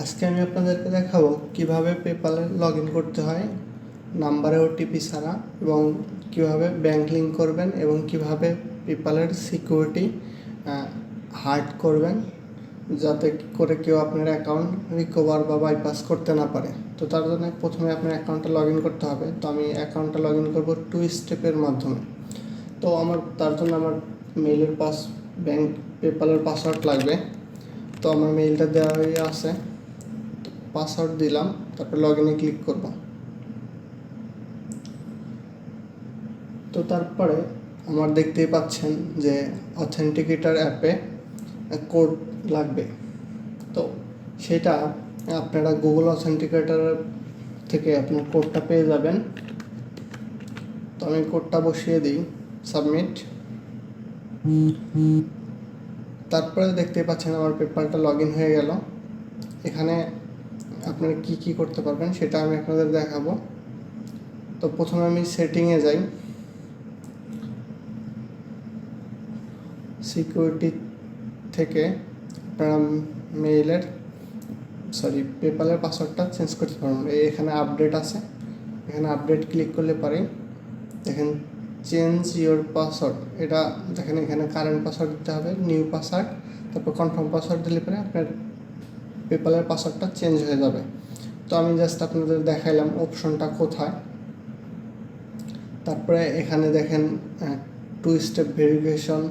আজকে আমি আপনাদেরকে দেখাবো কিভাবে পেপ্যালে লগ ইন করতে হয় নাম্বারে ওটিপি ছাড়া, এবং কিভাবে ব্যাংক লিঙ্ক করবেন এবং কিভাবে পেপ্যালের সিকিউরিটি হার্ড করবেন যাতে করে কেউ আপনার অ্যাকাউন্ট রিকভার বা বাইপাস করতে না পারে। তো তার জন্য প্রথমে আপনার অ্যাকাউন্টটা লগ ইন করতে হবে। তো আমি অ্যাকাউন্টটা লগ ইন করবো 2 স্টেপের মাধ্যমে। তো তার জন্য আমার মেইলের ব্যাংক পেপ্যালের পাসওয়ার্ড লাগবে। তো আমার মেইলটা দেওয়া হয়ে আছে, পাসওয়ার্ড দিলাম, তারপর লগ ইনে ক্লিক করব। তো তারপরে আমার দেখতেই পাচ্ছেন যে অথেন্টিকেটর অ্যাপে কোড লাগবে। তো সেটা আপনারা গুগল অথেন্টিকেটর থেকে আপনার কোডটা পেয়ে যাবেন। তো আমি কোডটা বসিয়ে দিই, সাবমিট। তারপরে দেখতে পাচ্ছেন আমার পেপ্যালটা লগ ইন হয়ে গেল। এখানে আপনারা কি করতে পারবেন সেটা আমি আপনাদের দেখাবো। তো প্রথমে আমি সেটিংয়ে যাই, সিকিউরিটি থেকে আপনারা পেপ্যালের পাসওয়ার্ডটা চেঞ্জ করতে পারবেন। এখানে আপডেট আছে, এখানে আপডেট ক্লিক করলে পারে দেখেন চেঞ্জ ইওর পাসওয়ার্ড। এটা দেখেন এখানে কারেন্ট পাসওয়ার্ড দিতে হবে, নিউ পাসওয়ার্ড, তারপর কনফার্ম পাসওয়ার্ড দিলে পরে আপনার পেপ্যালের পাসওয়ার্ডটা চেঞ্জ হয়ে যাবে। তো আমি জাস্ট আপনাদের দেখাইলাম অপশনটা কোথায়। তারপরে এখানে দেখেন 2 স্টেপ ভেরিফিকেশন,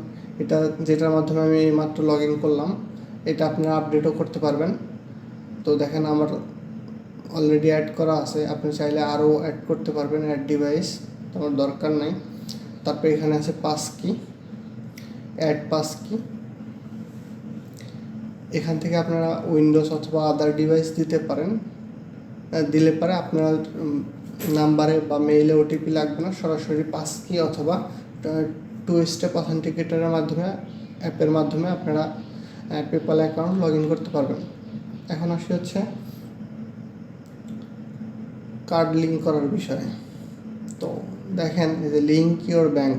এটা যেটার মাধ্যমে আমি মাত্র লগ ইন করলাম, এটা আপনারা আপডেটও করতে পারবেন। তো দেখেন আমার অলরেডি অ্যাড করা আছে, আপনি চাইলে আরও অ্যাড করতে পারবেন, অ্যাড ডিভাইস, তো আমার দরকার নাই। তারপরে এখানে আছে পাস কি, অ্যাড পাস কি। এখান থেকে আপনারা উইন্ডোজ অথবা আদার ডিভাইস দিতে পারেন, দিলে পরে আপনার নাম্বারে বা মেইলে ওটিপি লাগবে না, সরাসরি পাস কি অথবা 2 স্টেপ অথেন্টিকেটরের মাধ্যমে, অ্যাপের মাধ্যমে আপনারা পেপ্যাল অ্যাকাউন্ট লগ ইন করতে পারবেন। এখন হচ্ছে কার্ড লিঙ্ক করার বিষয়ে। তো দেখেন এই যে লিঙ্ক ইওর ব্যাংক,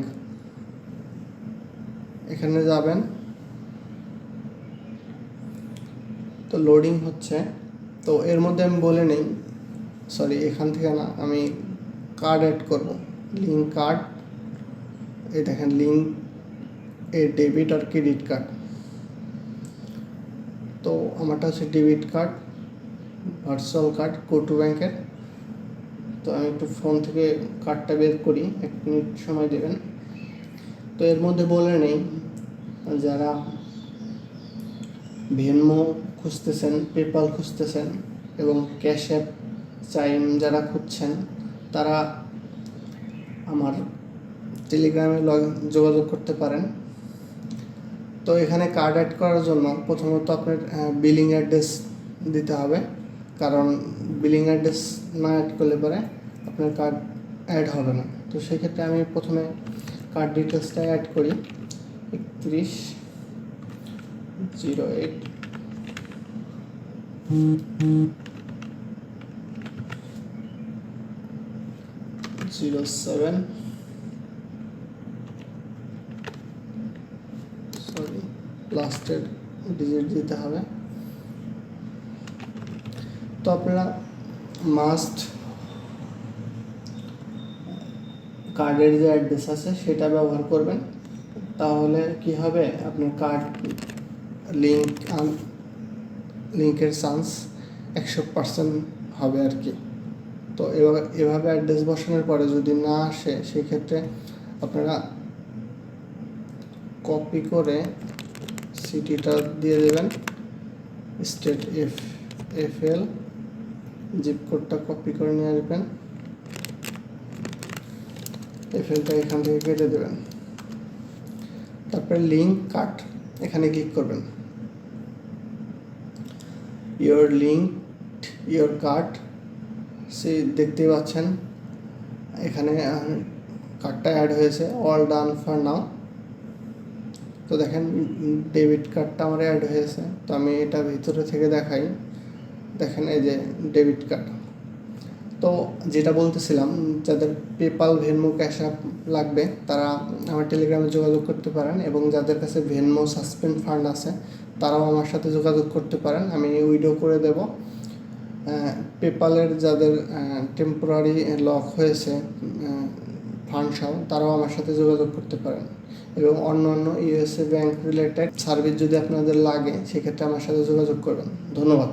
এখানে যাবেন। তো লোডিং হচ্ছে। তো এর মধ্যে আমি বলে নেই, এখান থেকে না, আমি কার্ড অ্যাড করব, লিঙ্ক কার্ড। এই দেখেন লিঙ্ক এ ডেবিট আর ক্রেডিট কার্ড। তো আমারটা হচ্ছে debit card, virtual card go to ব্যাংকের। তো আমি একটু ফোন থেকে কার্ডটা বের করি, 1 মিনিট সময় দেবেন। তো এর মধ্যে বলে নেই, যারা ভেনমো খুঁজতেছেন, পেপ্যাল খুঁজতেছেন এবং ক্যাশ অ্যাপ চাইম যারা খুঁজছেন, তারা আমার টেলিগ্রামে যোগাযোগ করতে পারেন। তো এখানে কার্ড অ্যাড করার জন্য প্রথমত আপনার বিলিং অ্যাড্রেস দিতে হবে, কারণ বিলিং অ্যাড্রেস না অ্যাড করলে পরে আপনার কার্ড অ্যাড হবে না। তো সেক্ষেত্রে আমি প্রথমে কার্ড ডিটেলসটা অ্যাড করি, 3108 07 লাস্টের ডিজিট দিতে হবে। তো আপনারা মাস্ট কার্ডের যে অ্যাড্রেস আছে সেটা ব্যবহার করবেন, তাহলে কি হবে, আপনার কার্ড লিঙ্কের চান্স 100% হবে আর কি। তো এভাবে অ্যাড্রেস বসানোর পরে যদি না আসে, সেক্ষেত্রে আপনারা কপি করে সিটিটা দিয়ে দেবেন, স্টেট FL, জিপ কোডটা কপি করে নিয়ে আসবেন, FLটা এখান থেকে কেটে দেবেন। তারপরে লিঙ্ক কার্ড, এখানে ক্লিক করবেন। ইওর কার্ড দেখতেই পাচ্ছেন এখানে কার্ডটা অ্যাড হয়েছে, অল ডান ফর নাও। তো দেখেন ডেবিট কার্ডটা আমার অ্যাড হয়েছে। তো আমি এটা ভিতরে থেকে দেখাই, দেখেন এই যে ডেবিট কার্ড। তো যেটা বলতেছিলাম, যাদের পেপ্যাল, ভেনমো, ক্যাশ অ্যাপ লাগবে তারা আমার টেলিগ্রামে যোগাযোগ করতে পারেন, এবং যাদের কাছে ভেনমো সাসপেন্ড ফান্ড আছে তারাও আমার সাথে যোগাযোগ করতে পারেন, আমি উইড্রো করে দেব। পেপ্যালের যাদের টেম্পোরারি লক হয়েছে ফান্ড সহ, তারাও আমার সাথে যোগাযোগ করতে পারেন। এবং অন্য অন্য ইউএসএ ব্যাংক রিলেটেড সার্ভিস যদি আপনাদের লাগে, সেক্ষেত্রে আমার সাথে যোগাযোগ করবেন। ধন্যবাদ।